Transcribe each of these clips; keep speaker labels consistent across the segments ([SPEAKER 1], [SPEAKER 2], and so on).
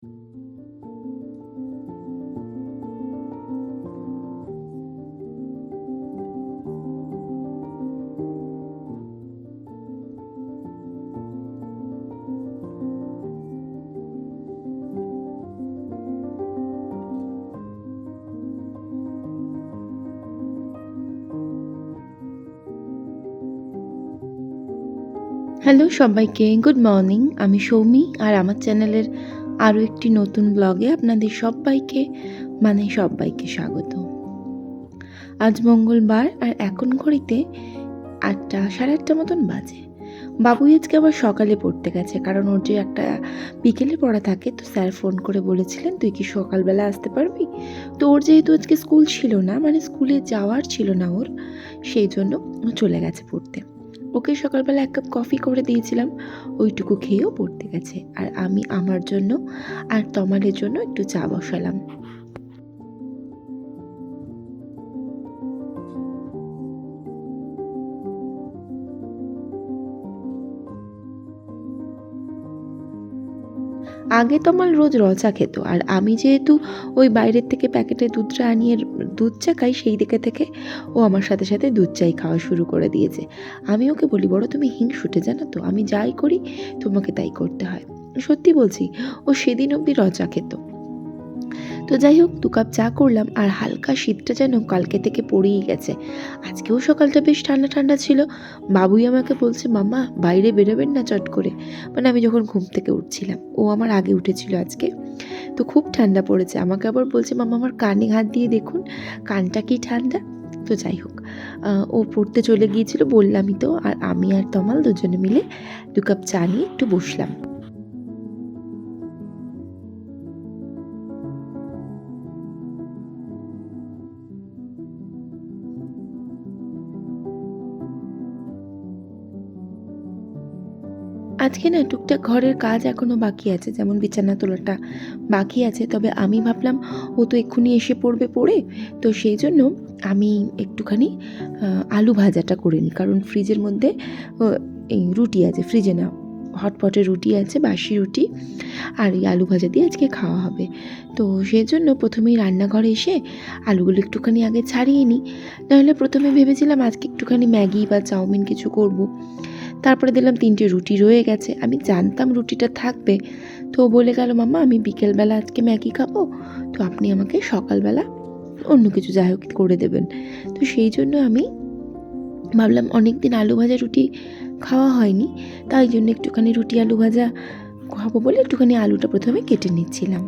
[SPEAKER 1] Hello সবাইকে, good morning. আমি সৌমি আর আমার চ্যানেলের আরও একটি নতুন ব্লগে আপনাদের সব্বাইকে স্বাগত। আজ মঙ্গলবার আর এখন ঘড়িতে ৮টা, সাড়ে ৮টা মতন বাজে। বাবুই আজকে আবার সকালে পড়তে গেছে, কারণ ওর যে একটা বিকেলে পড়া থাকে, তো স্যার ফোন করে বলেছিলেন তুই কি সকালবেলা আসতে পারবি। তো ওর যেহেতু আজকে স্কুল ছিল না, মানে স্কুলে যাওয়ার ছিল না ওর, সেই জন্য ও চলে গেছে পড়তে। ওকে সকালবেলা ১ কাপ কফি করে দিয়েছিলাম, ওইটুকু খেয়েও পড়তে গেছে। আর আমি আমার জন্য আর তমালের জন্য একটু চা বসালাম। আগে তমাল রোজ র চা খেত, আর আমি যেহেতু ওই বাইরের থেকে প্যাকেটে দুধটা আনিয়ে দুধ চা খাই, সেই দিকে থেকে ও আমার সাথে সাথে দুধ চাই খাওয়া শুরু করে দিয়েছে। আমি ওকে বলি, বড় তুমি হিংসুটে, জানো তো, আমি যাই করি তোমাকে তাই করতে হয়। সত্যি বলছি, ও সেদিন অবধি র চা খেত। তো যাই হোক, ২ কাপ চা করলাম, আর হালকা শীতটা যেন কালকে থেকে পড়েই গেছে। আজকেও সকালটা বেশ ঠান্ডা ঠান্ডা ছিল। বাবুই আমাকে বলছে, মাম্মা বাইরে বেরোবেন না চট করে, মানে আমি যখন ঘুম থেকে উঠছিলাম, ও আমার আগে উঠেছিল আজকে। তো খুব ঠান্ডা পড়েছে, আমাকে আবার বলছে, মাম্মা আমার কানে হাত দিয়ে দেখুন কানটা কি ঠান্ডা। তো যাই হোক, ও পড়তে চলে গিয়েছিল বললামই তো, আর আমি আর তমাল দুজনে মিলে ২ কাপ চা নিয়ে একটু বসলাম। আজকে না টুকটাক ঘরের কাজ এখনও বাকি আছে, যেমন বিছানা তোলাটা বাকি আছে। তবে আমি ভাবলাম ও তো এক্ষুনি এসে পড়বে পড়ে, তো সেই জন্য আমি একটুখানি আলু ভাজাটা করে নিই, কারণ ফ্রিজের মধ্যে এই রুটি আছে, ফ্রিজে না, হটপটে রুটি আছে, বাসি রুটি, আর এই আলু ভাজা দিয়ে আজকে খাওয়া হবে। তো সেই জন্য প্রথমেই রান্নাঘরে এসে আলুগুলো একটুখানি আগে ছাড়িয়ে নিই। নাহলে প্রথমে ভেবেছিলাম আজকে একটুখানি ম্যাগি বা চাউমিন কিছু করব। তারপরে দেখলাম ৩টে রুটি রয়ে গেছে, আমি জানতাম রুটিটা থাকবে। তো ও বলে গেল, মাম্মা আমি বিকেলবেলা আজকে ম্যাগি খাবো, তো আপনি আমাকে সকালবেলা অন্য কিছু যাই হোক করে দেবেন। তো সেই জন্য আমি ভাবলাম অনেক দিন আলু ভাজা রুটি খাওয়া হয়নি, তাই জন্য একটুখানি রুটি আলু ভাজা খাবো বলে একটুখানি আলুটা প্রথমে কেটে নিচ্ছিলাম।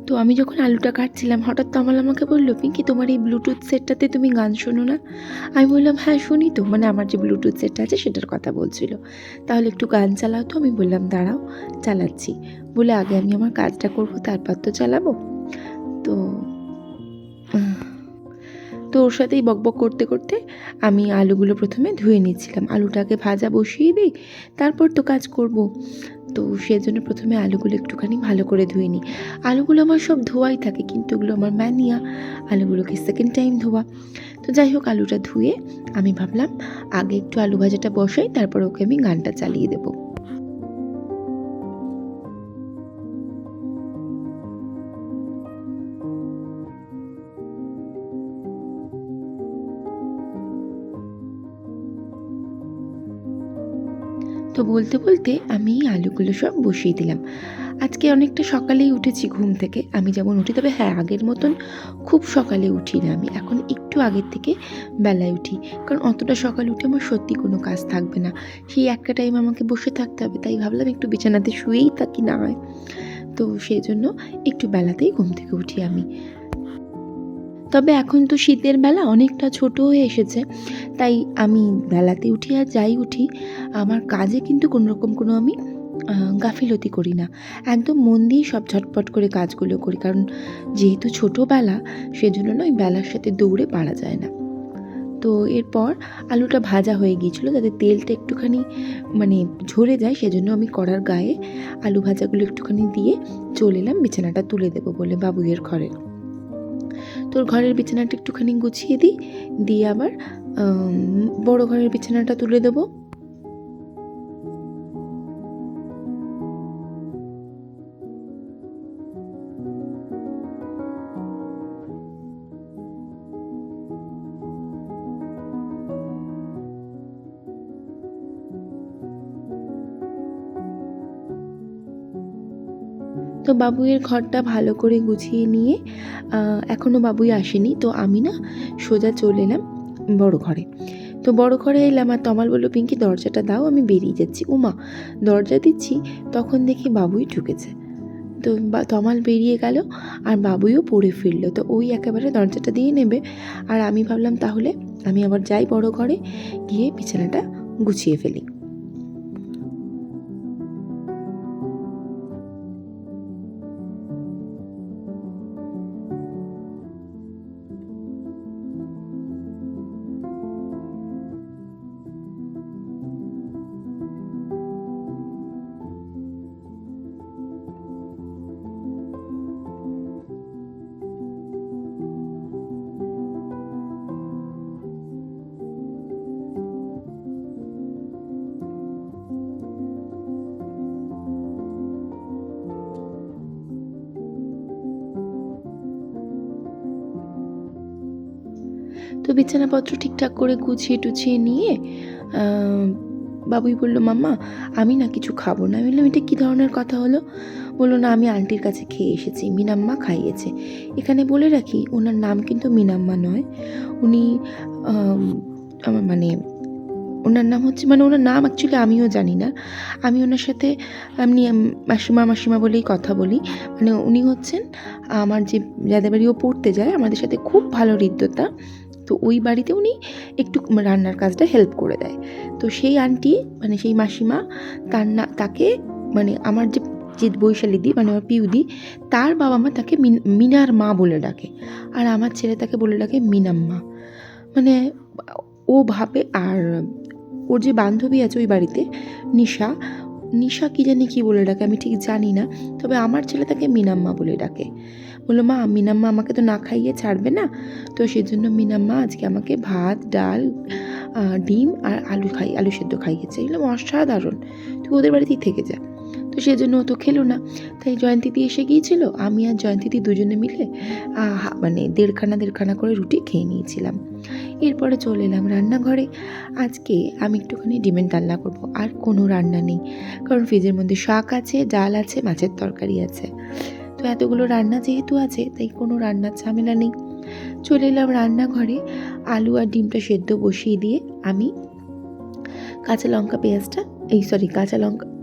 [SPEAKER 1] তো আমি যখন আলুটা কাটছিলাম, হঠাৎ তমাল আমাকে বলল, পিঙ্কি তোমার এই ব্লুটুথ সেটটাতে তুমি গান শোনো না? আমি বললাম, হ্যাঁ শুনি তো, মানে আমার যে ব্লুটুথ সেটটা আছে সেটার কথা বলছিল। তাহলে একটু গান চালাও তো। আমি বললাম, দাঁড়াও চালাচ্ছি। বলে আগে আমি আমার কাজটা করবো, তারপর তো চালাবো। তো তো ওর সাথেই বকবক করতে করতে আমি আলুগুলো প্রথমে ধুয়ে নিচ্ছিলাম। আলুটাকে ভাজা বসিয়ে দিই, তারপর তো কাজ করব। তো সেজন্য প্রথমে আলুগুলো একটুখানি ভালো করে ধুয়ে নিই। আলুগুলো আমার সব ধোয়াই থাকে, কিন্তু ওগুলো আমার ম্যানিয়া, আলুগুলোকে সেকেন্ড টাইম ধোয়া। তো যাই হোক, আলুটা ধুয়ে আমি ভাবলাম আগে একটু আলু ভাজাটা বসাই, তারপর ওকে আমি গানটা চালিয়ে দেবো। তো বলতে বলতে আমি আলুগুলো সব বসিয়ে দিলাম। আজকে অনেকটা সকালেই উঠেছি ঘুম থেকে, আমি যেমন উঠি, তবে হ্যাঁ আগের মতন খুব সকালে উঠি না, আমি এখন একটু আগের থেকে বেলায় উঠি, কারণ অতটা সকালে উঠে আমার সত্যি কোনো কাজ থাকবে না, সেই একটা টাইম আমাকে বসে থাকতে হবে। তাই ভাবলাম একটু বিছানাতে শুয়েই থাকি না হয়। তো সেই জন্য একটু বেলাতেই ঘুম থেকে উঠি আমি। তবে এখন তো শীতের বেলা অনেকটা ছোট হয়ে এসেছে, তাই আমি বেলাতে উঠি আর যাই উঠি, আমার কাজে কিন্তু কোনোরকম কোনো আমি গাফিলতি করি না। একদম মন দিয়ে সব ঝটপট করে কাজগুলো করি, কারণ যেহেতু ছোটোবেলা, সেজন্য না ওই বেলার সাথে দৌড়ে পারা যায় না। তো এরপর আলুটা ভাজা হয়ে গিয়েছিলো, যাতে তেলটা একটুখানি মানে ঝরে যায়, সেজন্য আমি কড়ার গায়ে আলু ভাজাগুলো একটুখানি দিয়ে চলে এলাম বিছানাটা তুলে দেবো বলে বাবুইয়ের ঘরে। তোর ঘরের বিছানাটা একটুখানি গুছিয়ে দিই, দিয়ে আবার বড় ঘরের বিছানাটা তুলে দেবো। তো বাবুইয়ের ঘরটা ভালো করে গুছিয়ে নিয়ে এখনও বাবুই আসেনি, তো আমি না সোজা চলে এলাম বড় ঘরে। তো বড় ঘরে এলাম আর তমাল বললো, পিঙ্কি দরজাটা দাও, আমি বেরিয়ে যাচ্ছি। উমা, দরজা দিচ্ছি, তখন দেখি বাবুই ঢুকেছে। তো তমাল বেরিয়ে গেল আর বাবুইও পড়ে ফিরলো। তো ওই একেবারে দরজাটা দিয়ে নেবে, আর আমি ভাবলাম তাহলে আমি আবার যাই বড় ঘরে, গিয়ে বিছানাটা গুছিয়ে ফেলি। তো বিছানাপত্র ঠিকঠাক করে গুছিয়ে টুছিয়ে নিয়ে বাবুই বলল, মাম্মা আমি না কিছু খাবো না। আমি বললাম, এটা কী ধরনের কথা হলো? বললো, না আমি আন্টির কাছে খেয়ে এসেছি, মিনাম্মা খাইয়েছে। এখানে বলে রাখি, ওনার নাম কিন্তু মিনাম্মা নয়, উনি আমার মানে ওনার নাম হচ্ছে, মানে ওনার নাম অ্যাকচুয়ালি আমিও জানি না। আমি ওনার সাথে এমনি মাসিমা মাসিমা বলেই কথা বলি। মানে উনি হচ্ছেন আমার যাদের বাড়ি ও পড়তে যায়, আমাদের সাথে খুব ভালো হৃদ্যতা। তো ওই বাড়িতে উনি একটু রান্নার কাজটা হেল্প করে দেয়। তো সেই আন্টি, মানে সেই মাসিমা, তাকে মানে আমার যে বৈশালীদি, মানে আমার পিউদি, তার বাবা মা তাকে মিনার মা বলে ডাকে, আর আমার ছেলে তাকে বলে ডাকে মিনাম্মা। মানে ও ভাবে, আর ওর যে বান্ধবী আছে ওই বাড়িতে, নিশা নিশা কী জানি কী বলে ডাকে, আমি ঠিক জানি না, তবে আমার ছেলে তাকে মিনাম্মা বলে ডাকে। বললো, মা মিনাম্মা আমাকে তো না খাইয়ে ছাড়বে না, তো সেই জন্য মিনাম্মা আজকে আমাকে ভাত, ডাল, ডিম আর আলু সেদ্ধ খাইয়েছে। এগুলো অসাধারণ, তুই ওদের বাড়িতেই থেকে যা। তো সেজন্য ও তো খেলো না, তাই জয়ন্তীদি এসে গিয়েছিল, আমি আর জয়ন্তীদি দুজনে মিলে মানে দেড়খানা করে রুটি খেয়ে নিয়েছিলাম। এরপরে চলে এলাম রান্নাঘরে। আজকে আমি একটুখানি ডিমের ডালনা করব, আর কোনো রান্না নেই, কারণ ফ্রিজের মধ্যে শাক আছে, ডাল আছে, মাছের তরকারি আছে। তো এতগুলো রান্না যেহেতু আছে, তাই কোনো রান্নার ঝামেলা নেই। চলে এলাম রান্নাঘরে, আলু আর ডিমটা সেদ্ধ বসিয়ে দিয়ে আমি কাঁচা লঙ্কা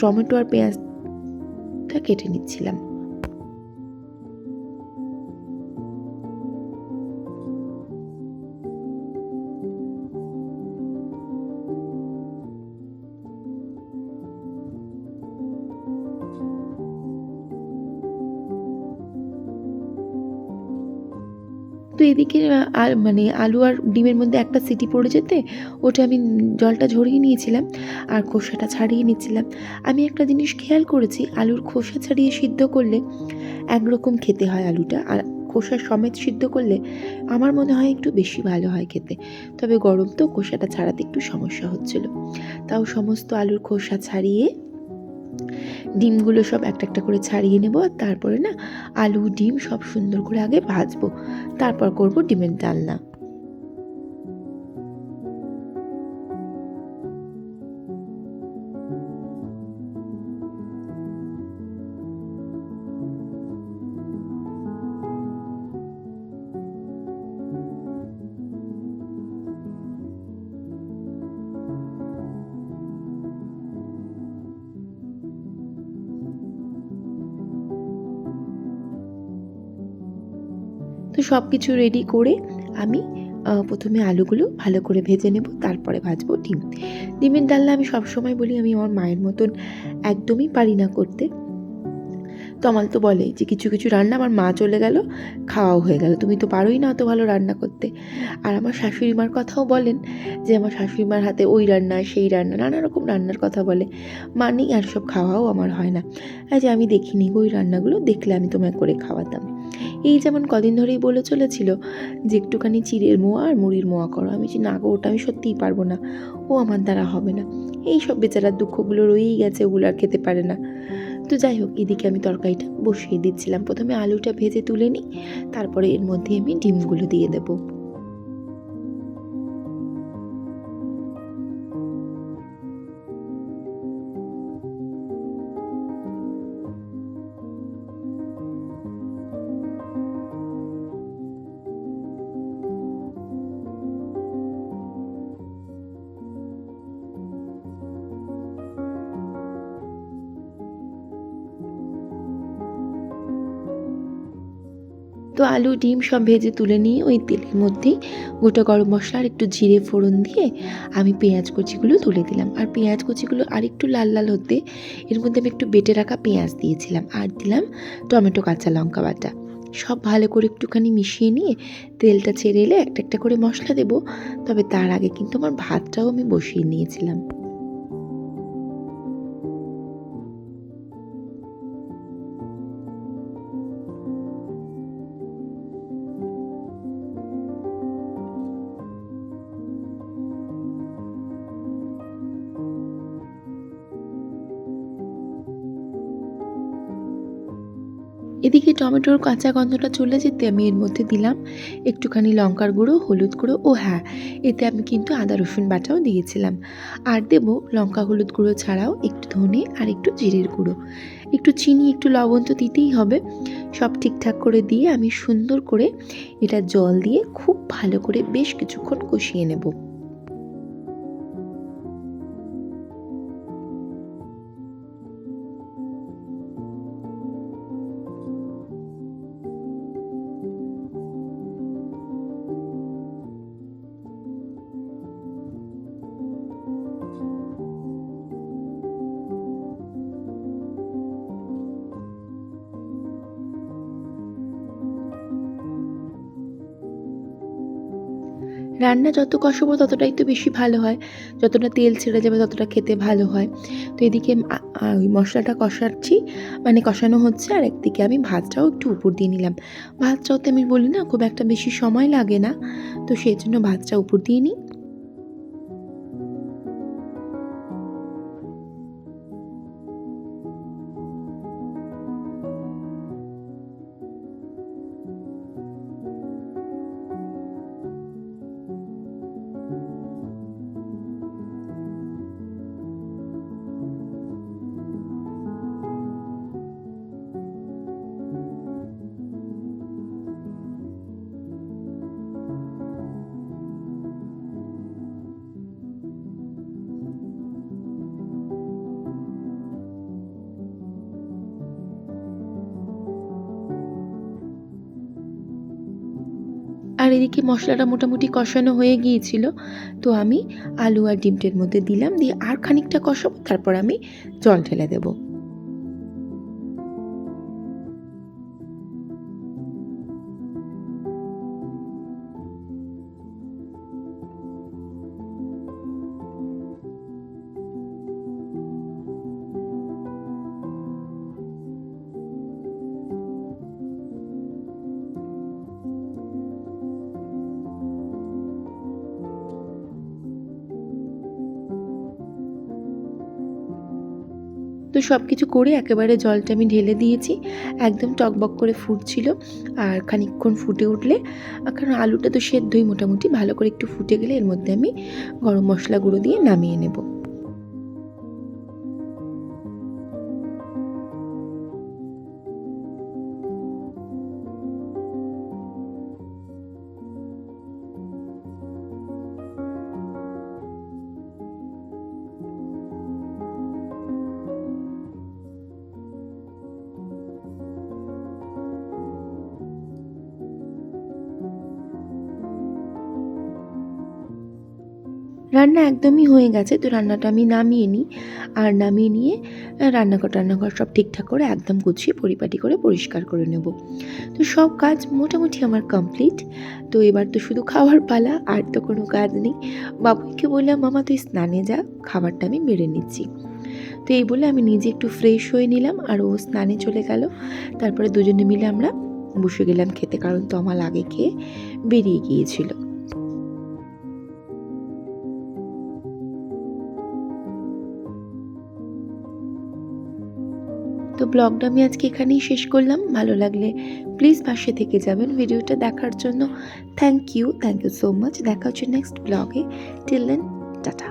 [SPEAKER 1] টমেটো আর পেঁয়াজটা কেটে নিচ্ছিলাম। তো এদিকে মানে আলু আর ডিমের মধ্যে একটা সিটি পড়ে যেতে ওটা আমি জলটা ঝরিয়ে নিয়েছিলাম আর খোসাটা ছাড়িয়ে নিচ্ছিলাম। আমি একটা জিনিস খেয়াল করেছি, আলুর খোসা ছাড়িয়ে সিদ্ধ করলে একরকম খেতে হয় আলুটা, আর খোসা সমেত সিদ্ধ করলে আমার মনে হয় একটু বেশি ভালো হয় খেতে। তবে গরম তো, খোসাটা ছাড়াতে একটু সমস্যা হচ্ছিল। তাও সমস্ত আলুর খোসা ছাড়িয়ে ডিমগুলো সব একটা করে ছাড়িয়ে নেব, আর তারপরে না আলু ডিম সব সুন্দর করে আগে ভাজবো, তারপর করব ডিমের ডালনা। তো সব কিছু রেডি করে আমি প্রথমে আলুগুলো ভালো করে ভেজে নেব, তারপরে ভাজবো ডিম। ডিমের ডালনা আমি সবসময় বলি, আমি আমার মায়ের মতন একদমই পারি না করতে। তমাল তো বলে যে কিছু কিছু রান্না আমার মা চলে গেল, খাওয়াও হয়ে গেল, তুমি তো পারোই না অত ভালো রান্না করতে। আর আমার শাশুড়ি মার কথাও বলেন যে আমার শাশুড়ি মার হাতে ওই রান্না সেই রান্না নানা রকম রান্নার কথা বলে, মানেই আর সব খাওয়াও আমার হয় না। আর যে আমি দেখিনি ওই রান্নাগুলো, দেখলে আমি তোমায় করে খাওয়াতাম। এই যেমন কদিন ধরেই বলে চলেছিল যে একটুখানি চিড়ের মোয়া আর মুড়ির মোয়া করো, আমি যে না গো, ওটা আমি সত্যিই পারবো না, ও আমার দ্বারা হবে না। এই সব বেচারার দুঃখগুলো রয়েই গেছে, ওগুলো আর খেতে পারে না। তো যাই হোক, এদিকে আমি তরকারিটা বসিয়ে দিচ্ছিলাম। প্রথমে আলুটা ভেজে তুলে নিই, তারপরে এর মধ্যে আমি ডিমগুলো দিয়ে দেবো। তো আলু ডিম সব ভেজে তুলে নিয়ে ওই তেলের মধ্যেই গোটা গরম মশলা আর একটু জিরে ফোড়ন দিয়ে আমি পেঁয়াজ কুচিগুলো তুলে দিলাম। আর পেঁয়াজ কুচিগুলো আর একটু লাল লাল হতে এর মধ্যে আমি একটু বেটে রাখা পেঁয়াজ দিয়েছিলাম, আর দিলাম টমেটো কাঁচা লঙ্কা বাটা। সব ভালো করে একটুখানি মিশিয়ে নিয়ে তেলটা ছেড়ে এলে একটা একটা করে মশলা দেবো। তবে তার আগে কিন্তু আমার ভাতটাও আমি বসিয়ে নিয়েছিলাম। এদিকে টমেটোর কাঁচা গন্ধটা চলে যেতে আমি এর মধ্যে দিলাম একটুখানি লঙ্কার গুঁড়ো, হলুদ গুঁড়ো, ও হ্যাঁ, এতে আমি কিন্তু আদা রসুন বাটাও দিয়েছিলাম। আর দেবো লঙ্কা হলুদ গুঁড়ো ছাড়াও একটু ধনে আর একটু জিরের গুঁড়ো, একটু চিনি, একটু লবণ তো দিতেই হবে। সব ঠিকঠাক করে দিয়ে আমি সুন্দর করে এটা জল দিয়ে খুব ভালো করে বেশ কিছুক্ষণ কষিয়ে নেব। রান্না যত কষাবো ততটাই তো বেশি ভালো হয়, যতটা তেল ছেড়ে যাবে ততটা খেতে ভালো হয়। তো এদিকে ওই মশলাটা কষাচ্ছি, মানে কষানো হচ্ছে, আর একদিকে আমি ভাতটাও একটু উপর দিয়ে নিলাম। ভাতটাওতে আমি বলি না খুব একটা বেশি সময় লাগে না, তো সেই জন্য ভাতটা উপর দিয়ে নিই। আর এদিকে মশলাটা মোটামুটি কষানো হয়ে গিয়েছিল, তো আমি আলু আর ডিমটার মধ্যে দিলাম, দিয়ে আর খানিকটা কষাবো, তারপর আমি জল ঢেলে দেবো। তো সব কিছু করে একেবারে জলটা আমি ঢেলে দিয়েছি, একদম টকবক করে ফুটছিল। আর খানিকক্ষণ ফুটে উঠলে, কারণ আলুটা তো সেদ্ধই মোটামুটি, ভালো করে একটু ফুটে গেলে এর মধ্যে আমি গরম মশলা গুঁড়ো দিয়ে নামিয়ে নেব। রান্না একদমই হয়ে গেছে, তো রান্নাটা আমি নামিয়ে নিই। আর নামিয়ে নিয়ে রান্নাঘর সব ঠিকঠাক করে একদম গুছিয়ে পরিপাটি করে পরিষ্কার করে নেব। তো সব কাজ মোটামুটি আমার কমপ্লিট। তো এবার তো শুধু খাওয়ার পালা, আর তো কোনো কাজ নেই। বাবুইকে বললাম, মামা তুই স্নানে যা, খাবারটা আমি বেড়ে নিচ্ছি। তো এই বলে আমি নিজে একটু ফ্রেশ হয়ে নিলাম, আর ও স্নানে চলে গেল। তারপরে দুজনে মিলে আমরা বসে গেলাম খেতে, কারণ তমাল আগে খেয়ে বেরিয়ে গিয়েছিল। তো ব্লগটা আমি আজকে এখানেই শেষ করলাম। ভালো লাগলে প্লিজ পাশে থেকে যাবেন। ভিডিওটা দেখার জন্য থ্যাংক ইউ সো মাচ। দেখা হচ্ছে নেক্সট ব্লগে। Till then, tata.